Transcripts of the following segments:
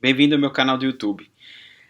Bem-vindo ao meu canal do YouTube.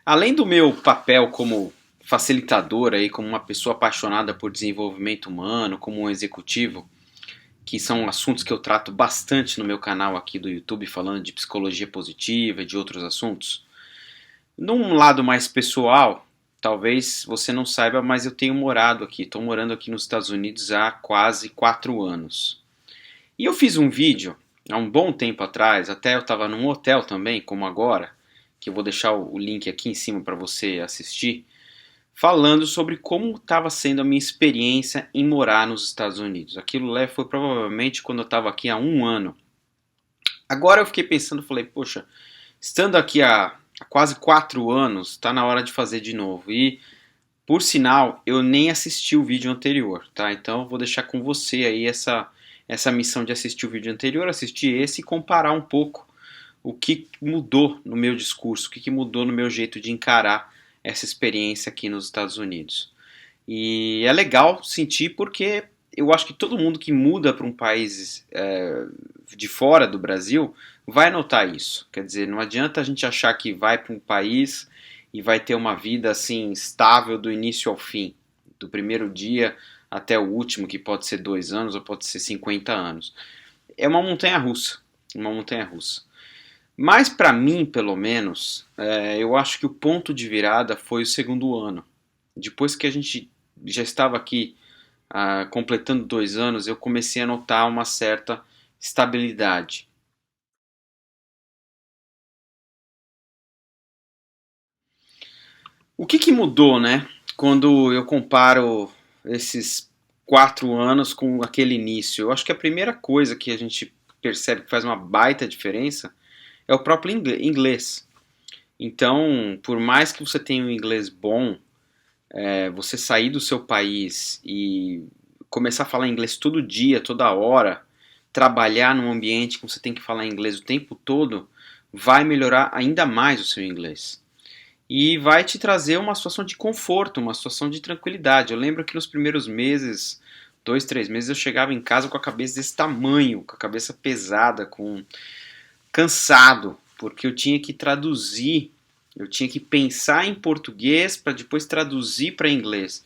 Além do meu papel como facilitador, aí, como uma pessoa apaixonada por desenvolvimento humano, como um executivo, que são assuntos que eu trato bastante no meu canal aqui do YouTube, falando de psicologia positiva e de outros assuntos. Num lado mais pessoal, talvez você não saiba, mas eu tenho morado aqui, estou morando aqui nos Estados Unidos há quase 4 anos. E eu fiz um vídeo há um bom tempo atrás, até eu estava num hotel também, como agora, que eu vou deixar o link aqui em cima para você assistir, falando sobre como estava sendo a minha experiência em morar nos Estados Unidos. Aquilo lá foi provavelmente quando eu estava aqui há um ano. Agora eu fiquei pensando, falei, poxa, estando aqui há quase 4 anos, está na hora de fazer de novo. E, por sinal, eu nem assisti o vídeo anterior, tá? Então eu vou deixar com você aí essa missão de assistir o vídeo anterior, assistir esse e comparar um pouco o que mudou no meu discurso, o que mudou no meu jeito de encarar essa experiência aqui nos Estados Unidos. E é legal sentir porque eu acho que todo mundo que muda para um país de fora do Brasil vai notar isso. Quer dizer, não adianta a gente achar que vai para um país e vai ter uma vida assim estável do início ao fim, do primeiro dia até o último, que pode ser 2 anos ou pode ser 50 anos. É uma montanha russa, uma montanha russa. Mas para mim, pelo menos, eu acho que o ponto de virada foi o segundo ano. Depois que a gente já estava aqui completando 2 anos, eu comecei a notar uma certa estabilidade. O que mudou, né? Quando eu comparo esses 4 anos com aquele início? Eu acho que a primeira coisa que a gente percebe que faz uma baita diferença é o próprio inglês. Então, por mais que você tenha um inglês bom, você sair do seu país e começar a falar inglês todo dia, toda hora, trabalhar num ambiente que você tem que falar inglês o tempo todo, vai melhorar ainda mais o seu inglês. E vai te trazer uma situação de conforto, uma situação de tranquilidade. Eu lembro que nos primeiros meses, 2, 3 meses, eu chegava em casa com a cabeça desse tamanho, com a cabeça pesada, cansado, porque eu tinha que traduzir, eu tinha que pensar em português para depois traduzir para inglês.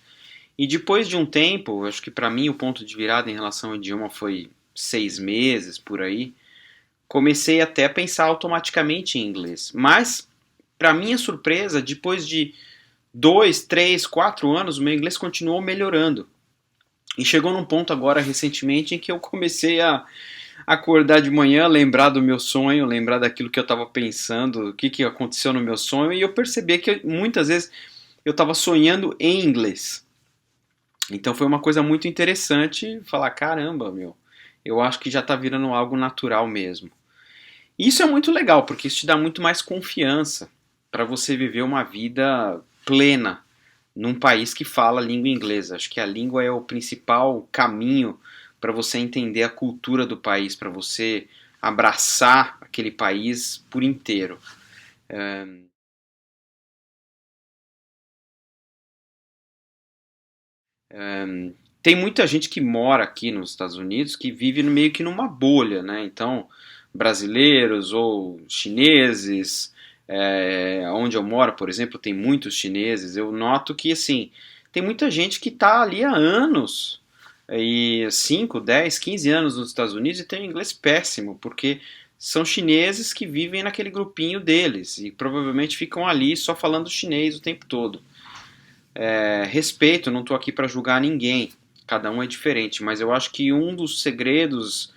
E depois de um tempo, acho que para mim o ponto de virada em relação ao idioma foi 6 meses por aí, comecei até a pensar automaticamente em inglês. Mas, para minha surpresa, depois de 2, 3, 4 anos, o meu inglês continuou melhorando. E chegou num ponto agora recentemente em que eu comecei a acordar de manhã, lembrar do meu sonho, lembrar daquilo que eu estava pensando, o que aconteceu no meu sonho, e eu percebi que muitas vezes eu estava sonhando em inglês. Então foi uma coisa muito interessante falar, caramba, meu, eu acho que já está virando algo natural mesmo. E isso é muito legal, porque isso te dá muito mais confiança para você viver uma vida plena num país que fala a língua inglesa. Acho que a língua é o principal caminho para você entender a cultura do país, para você abraçar aquele país por inteiro. Tem muita gente que mora aqui nos Estados Unidos que vive meio que numa bolha, né? Então, brasileiros ou chineses, onde eu moro, por exemplo, tem muitos chineses. Eu noto que, assim, tem muita gente que está ali há anos, e 5, 10, 15 anos nos Estados Unidos e tem um inglês péssimo, porque são chineses que vivem naquele grupinho deles e provavelmente ficam ali só falando chinês o tempo todo. Respeito, não estou aqui para julgar ninguém, cada um é diferente, mas eu acho que um dos segredos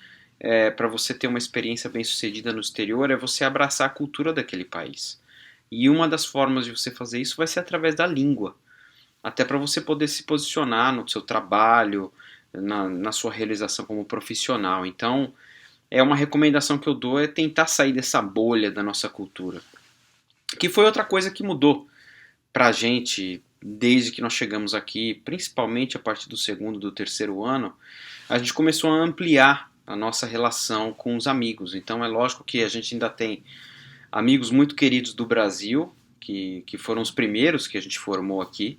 para você ter uma experiência bem-sucedida no exterior é você abraçar a cultura daquele país. E uma das formas de você fazer isso vai ser através da língua, até para você poder se posicionar no seu trabalho, na sua realização como profissional. Então, é uma recomendação que eu dou é tentar sair dessa bolha da nossa cultura. Que foi outra coisa que mudou para a gente desde que nós chegamos aqui, principalmente a partir do segundo, do terceiro ano, a gente começou a ampliar a nossa relação com os amigos. Então é lógico que a gente ainda tem amigos muito queridos do Brasil, que foram os primeiros que a gente formou aqui,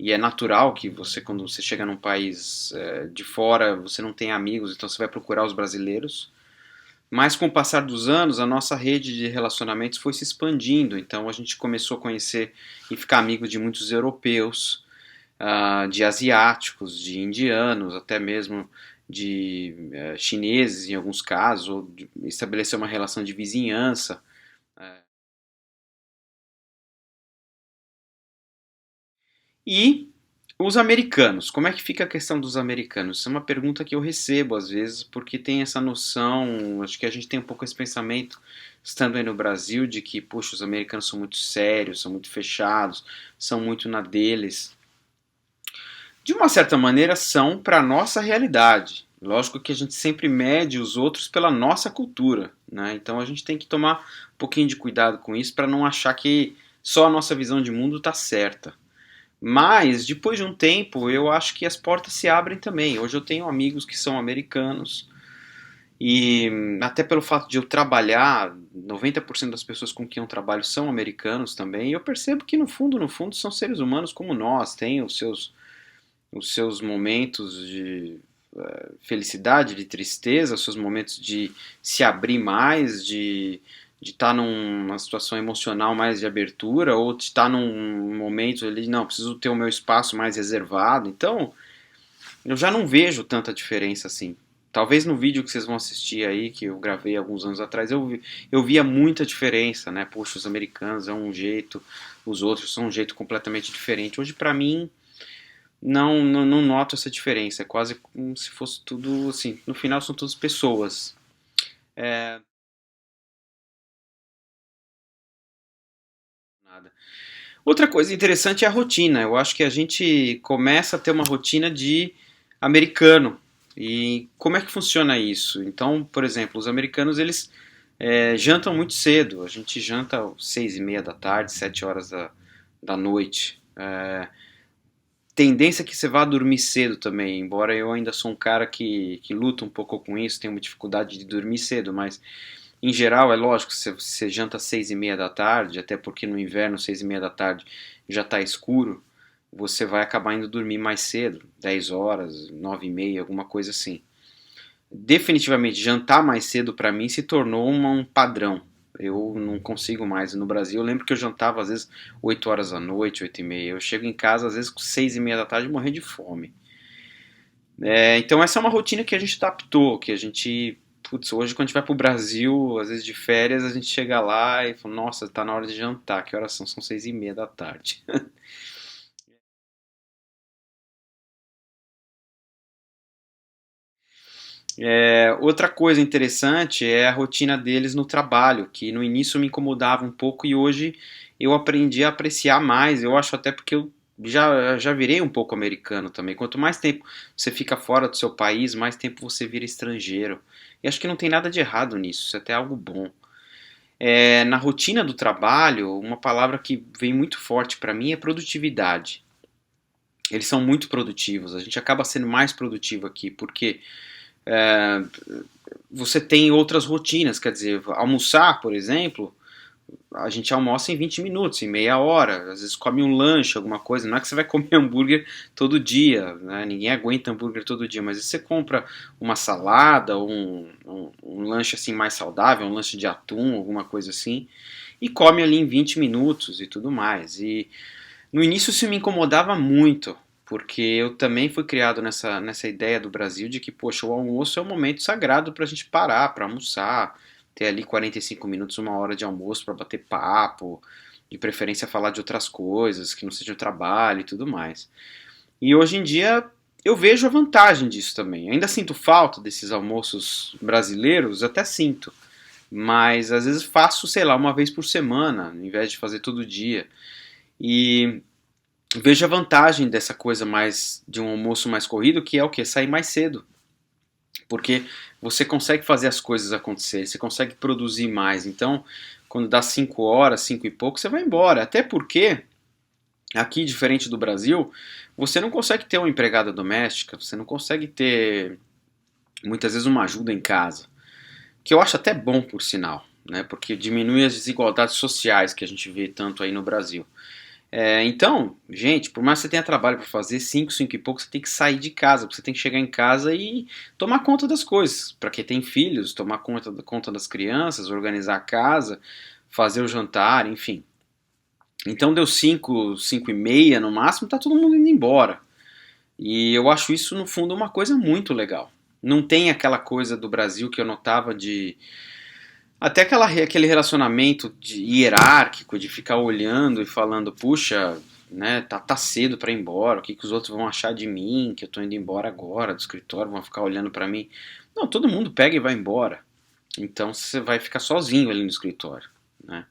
e é natural que você, quando você chega num país de fora, você não tem amigos, então você vai procurar os brasileiros. Mas com o passar dos anos, a nossa rede de relacionamentos foi se expandindo, então a gente começou a conhecer e ficar amigo de muitos europeus, de asiáticos, de indianos, até mesmo de chineses em alguns casos, ou de estabelecer uma relação de vizinhança. E os americanos, como é que fica a questão dos americanos? Isso é uma pergunta que eu recebo às vezes, porque tem essa noção, acho que a gente tem um pouco esse pensamento, estando aí no Brasil, de que, puxa, os americanos são muito sérios, são muito fechados, são muito na deles. De uma certa maneira, são para a nossa realidade. Lógico que a gente sempre mede os outros pela nossa cultura, né? Então a gente tem que tomar um pouquinho de cuidado com isso para não achar que só a nossa visão de mundo está certa. Mas, depois de um tempo, eu acho que as portas se abrem também. Hoje eu tenho amigos que são americanos e até pelo fato de eu trabalhar, 90% das pessoas com quem eu trabalho são americanos também, e eu percebo que no fundo, são seres humanos como nós, têm os seus momentos de felicidade, de tristeza, os seus momentos de se abrir mais, de estar numa situação emocional mais de abertura, ou de estar num momento ali, não, preciso ter o meu espaço mais reservado. Então, eu já não vejo tanta diferença assim. Talvez no vídeo que vocês vão assistir aí, que eu gravei alguns anos atrás, eu via muita diferença, né? Poxa, os americanos é um jeito, os outros são um jeito completamente diferente. Hoje, pra mim, não noto essa diferença. É quase como se fosse tudo assim. No final, são todas pessoas. É, nada. Outra coisa interessante é a rotina. Eu acho que a gente começa a ter uma rotina de americano. E como é que funciona isso? Então, por exemplo, os americanos eles jantam muito cedo. A gente janta às 6:30 da tarde, 7 horas da noite. Tendência é que você vá dormir cedo também, embora eu ainda sou um cara que luta um pouco com isso, tenho uma dificuldade de dormir cedo, mas em geral, é lógico, você janta às 6:30 da tarde, até porque no inverno, 6:30 da tarde, já está escuro, você vai acabar indo dormir mais cedo, 10 horas, 9:30, alguma coisa assim. Definitivamente, jantar mais cedo para mim se tornou um padrão. Eu não consigo mais. No Brasil, eu lembro que eu jantava às vezes 8 horas da noite, 8:30. Eu chego em casa às vezes com 6:30 da tarde morrendo de fome. Então essa é uma rotina que a gente adaptou, que a gente, putz, hoje quando a gente vai pro Brasil, às vezes de férias, a gente chega lá e fala, nossa, tá na hora de jantar, que horas são? São 6:30 da tarde. Outra coisa interessante é a rotina deles no trabalho, que no início me incomodava um pouco e hoje eu aprendi a apreciar mais. Eu acho até porque eu já virei um pouco americano também. Quanto mais tempo você fica fora do seu país, mais tempo você vira estrangeiro. E acho que não tem nada de errado nisso, isso é até algo bom. Na rotina do trabalho, uma palavra que vem muito forte para mim é produtividade. Eles são muito produtivos, a gente acaba sendo mais produtivo aqui, porque é, você tem outras rotinas, quer dizer, almoçar, por exemplo, a gente almoça em 20 minutos, em meia hora, às vezes come um lanche, alguma coisa, não é que você vai comer hambúrguer todo dia, né? Ninguém aguenta hambúrguer todo dia, mas você compra uma salada, um lanche assim mais saudável, um lanche de atum, alguma coisa assim, e come ali em 20 minutos e tudo mais. E no início isso me incomodava muito, porque eu também fui criado nessa ideia do Brasil de que, poxa, o almoço é um momento sagrado para a gente parar, para almoçar, ter ali 45 minutos, uma hora de almoço para bater papo, de preferência falar de outras coisas, que não seja trabalho e tudo mais. E hoje em dia eu vejo a vantagem disso também. Ainda sinto falta desses almoços brasileiros, até sinto, mas às vezes faço, sei lá, uma vez por semana, ao invés de fazer todo dia. E vejo a vantagem dessa coisa mais de um almoço mais corrido, que é o que? Sair mais cedo. Porque você consegue fazer as coisas acontecerem, você consegue produzir mais. Então, quando dá 5 horas, 5 e pouco, você vai embora. Até porque, aqui, diferente do Brasil, você não consegue ter uma empregada doméstica, você não consegue ter, muitas vezes, uma ajuda em casa. Que eu acho até bom, por sinal, né? Porque diminui as desigualdades sociais que a gente vê tanto aí no Brasil. Então, gente, por mais que você tenha trabalho para fazer, 5 e pouco, você tem que sair de casa, porque você tem que chegar em casa e tomar conta das coisas. Para quem tem filhos, tomar conta das crianças, organizar a casa, fazer o jantar, enfim. Então deu 5, 5 e meia no máximo, tá todo mundo indo embora. E eu acho isso, no fundo, uma coisa muito legal. Não tem aquela coisa do Brasil que eu notava de até aquele relacionamento hierárquico, de ficar olhando e falando, puxa, né, tá cedo pra ir embora, o que os outros vão achar de mim, que eu tô indo embora agora do escritório, vão ficar olhando pra mim. Não, todo mundo pega e vai embora. Então você vai ficar sozinho ali no escritório, né?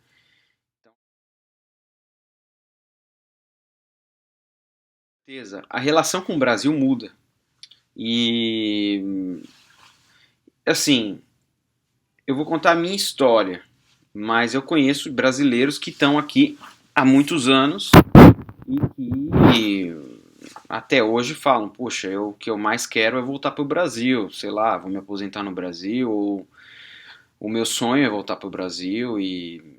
Certeza. A relação com o Brasil muda. E assim, eu vou contar a minha história, mas eu conheço brasileiros que estão aqui há muitos anos e que até hoje falam, poxa, o que eu mais quero é voltar para o Brasil, sei lá, vou me aposentar no Brasil, ou o meu sonho é voltar para o Brasil e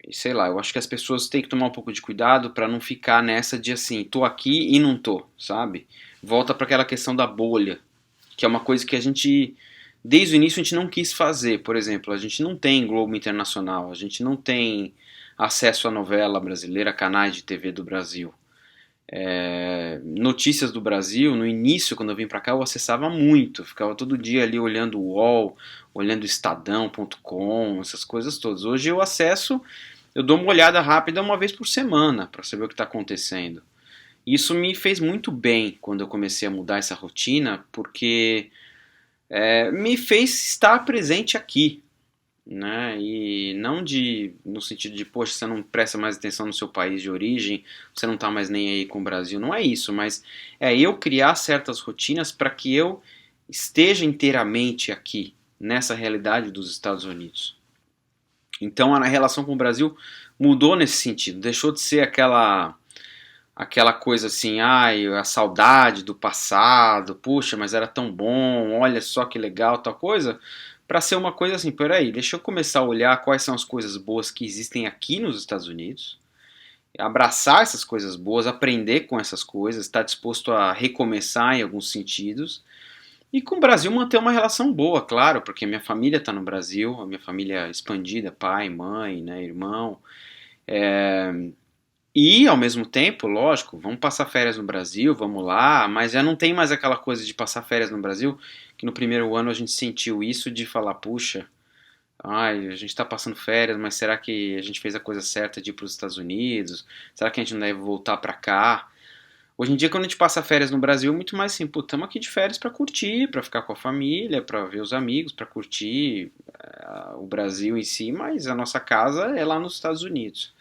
sei lá, eu acho que as pessoas têm que tomar um pouco de cuidado para não ficar nessa de assim, tô aqui e não tô, sabe? Volta para aquela questão da bolha, que é uma coisa que a gente, desde o início, a gente não quis fazer. Por exemplo, a gente não tem Globo Internacional, a gente não tem acesso à novela brasileira, canais de TV do Brasil. Notícias do Brasil, no início, quando eu vim pra cá, eu acessava muito, ficava todo dia ali olhando o UOL, olhando o Estadão.com, essas coisas todas. Hoje eu acesso, eu dou uma olhada rápida uma vez por semana para saber o que está acontecendo. Isso me fez muito bem quando eu comecei a mudar essa rotina, porque me fez estar presente aqui, né? E não no sentido de, poxa, você não presta mais atenção no seu país de origem, você não está mais nem aí com o Brasil, não é isso, mas é eu criar certas rotinas para que eu esteja inteiramente aqui, nessa realidade dos Estados Unidos. Então a relação com o Brasil mudou nesse sentido, deixou de ser aquela coisa assim, ai, a saudade do passado, puxa, mas era tão bom, olha só que legal, tal coisa, para ser uma coisa assim, peraí, deixa eu começar a olhar quais são as coisas boas que existem aqui nos Estados Unidos, abraçar essas coisas boas, aprender com essas coisas, estar disposto a recomeçar em alguns sentidos, e com o Brasil manter uma relação boa, claro, porque minha família está no Brasil, a minha família expandida, pai, mãe, né, irmão, e, ao mesmo tempo, lógico, vamos passar férias no Brasil, vamos lá, mas já não tem mais aquela coisa de passar férias no Brasil, que no primeiro ano a gente sentiu isso de falar, puxa, ai, a gente está passando férias, mas será que a gente fez a coisa certa de ir para os Estados Unidos? Será que a gente não deve voltar para cá? Hoje em dia, quando a gente passa férias no Brasil, é muito mais assim, pô, estamos aqui de férias para curtir, para ficar com a família, para ver os amigos, para curtir o Brasil em si, mas a nossa casa é lá nos Estados Unidos.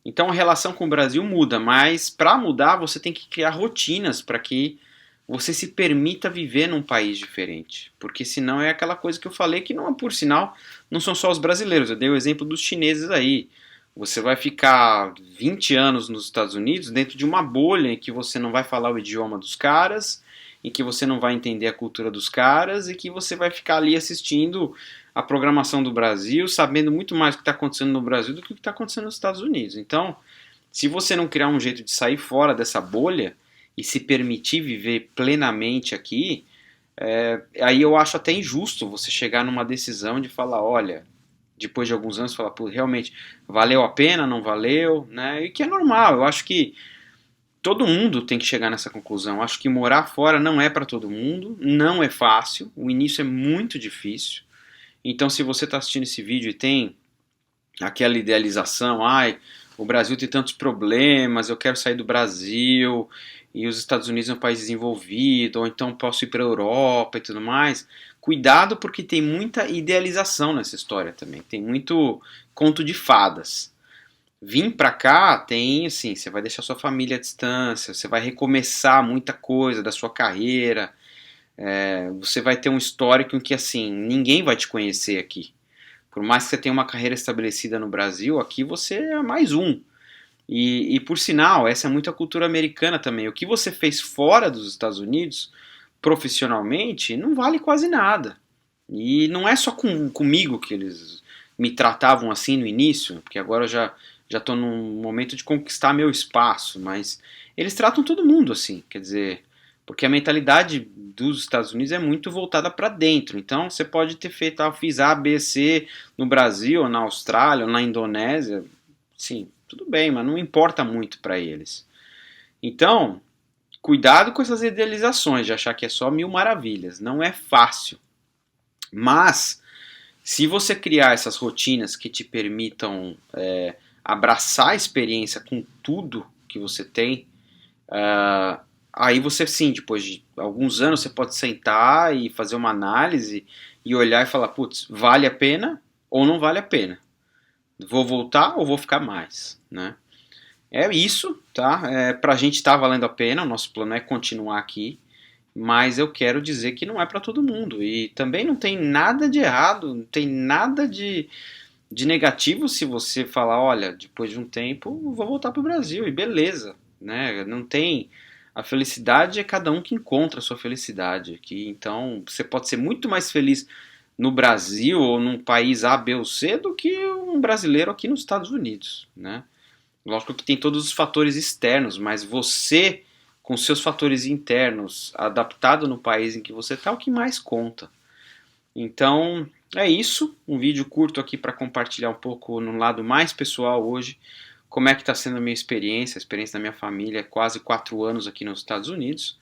Então a relação com o Brasil muda, mas para mudar você tem que criar rotinas para que você se permita viver num país diferente. Porque senão é aquela coisa que eu falei que não, por sinal, não são só os brasileiros. Eu dei o exemplo dos chineses aí. Você vai ficar 20 anos nos Estados Unidos dentro de uma bolha em que você não vai falar o idioma dos caras, em que você não vai entender a cultura dos caras e que você vai ficar ali assistindo a programação do Brasil, sabendo muito mais o que está acontecendo no Brasil do que o que está acontecendo nos Estados Unidos. Então, se você não criar um jeito de sair fora dessa bolha e se permitir viver plenamente aqui, aí eu acho até injusto você chegar numa decisão de falar, olha, depois de alguns anos, falar, pô, realmente valeu a pena, não valeu, né? E que é normal. Eu acho que todo mundo tem que chegar nessa conclusão. Eu acho que morar fora não é para todo mundo, não é fácil, o início é muito difícil. Então, se você está assistindo esse vídeo e tem aquela idealização, ai, o Brasil tem tantos problemas, eu quero sair do Brasil, e os Estados Unidos é um país desenvolvido, ou então posso ir para a Europa e tudo mais, cuidado porque tem muita idealização nessa história também, tem muito conto de fadas. Vir para cá tem, assim, você vai deixar sua família à distância, você vai recomeçar muita coisa da sua carreira, você vai ter um histórico em que, assim, ninguém vai te conhecer aqui. Por mais que você tenha uma carreira estabelecida no Brasil, aqui você é mais um. E por sinal, essa é muito a cultura americana também. O que você fez fora dos Estados Unidos, profissionalmente, não vale quase nada. E não é só comigo que eles me tratavam assim no início, porque agora eu já estou num momento de conquistar meu espaço, mas eles tratam todo mundo assim, quer dizer, porque a mentalidade dos Estados Unidos é muito voltada para dentro. Então você pode ter feito, fiz A, B, C no Brasil, ou na Austrália, ou na Indonésia, sim, tudo bem, mas não importa muito para eles. Então, cuidado com essas idealizações de achar que é só mil maravilhas. Não é fácil. Mas, se você criar essas rotinas que te permitam abraçar a experiência com tudo que você tem, aí você sim, depois de alguns anos, você pode sentar e fazer uma análise e olhar e falar, putz, vale a pena ou não vale a pena? Vou voltar ou vou ficar mais, né? É isso, tá? Pra gente tá valendo a pena, o nosso plano é continuar aqui, mas eu quero dizer que não é para todo mundo. E também não tem nada de errado, não tem nada de negativo se você falar, olha, depois de um tempo vou voltar pro Brasil, e beleza, né? Não tem. A felicidade é cada um que encontra a sua felicidade aqui. Então você pode ser muito mais feliz no Brasil ou num país A, B ou C do que um brasileiro aqui nos Estados Unidos, né? Lógico que tem todos os fatores externos, mas você, com seus fatores internos, adaptado no país em que você está, é o que mais conta. Então, é isso. Um vídeo curto aqui para compartilhar um pouco no lado mais pessoal hoje, como é que está sendo a experiência da minha família, quase 4 anos aqui nos Estados Unidos.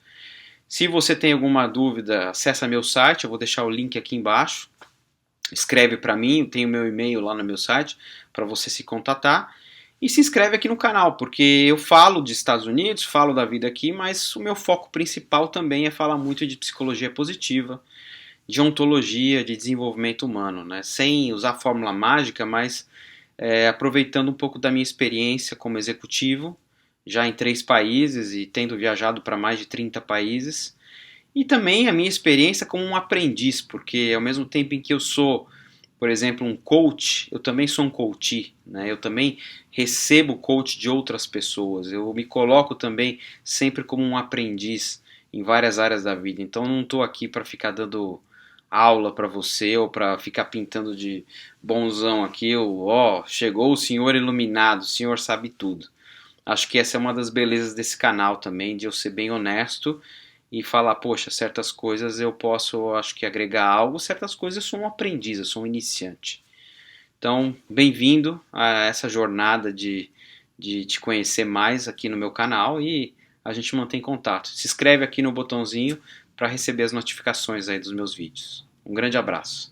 Se você tem alguma dúvida, acessa meu site, eu vou deixar o link aqui embaixo. Escreve para mim, tem o meu e-mail lá no meu site para você se contatar. E se inscreve aqui no canal, porque eu falo de Estados Unidos, falo da vida aqui, mas o meu foco principal também é falar muito de psicologia positiva, de ontologia, de desenvolvimento humano, né? Sem usar fórmula mágica, mas aproveitando um pouco da minha experiência como executivo, já em 3 países e tendo viajado para mais de 30 países, e também a minha experiência como um aprendiz, porque ao mesmo tempo em que eu sou, por exemplo, um coach, eu também sou um coachee, né? Eu também recebo coach de outras pessoas, eu me coloco também sempre como um aprendiz em várias áreas da vida, então não estou aqui para ficar dando aula para você ou para ficar pintando de bonzão aqui, ou chegou o senhor iluminado, o senhor sabe tudo. Acho que essa é uma das belezas desse canal também, de eu ser bem honesto e falar, poxa, certas coisas eu posso, acho que agregar algo, certas coisas eu sou um aprendiz, eu sou um iniciante. Então, bem-vindo a essa jornada de te conhecer mais aqui no meu canal e a gente mantém contato. Se inscreve aqui no botãozinho para receber as notificações aí dos meus vídeos. Um grande abraço.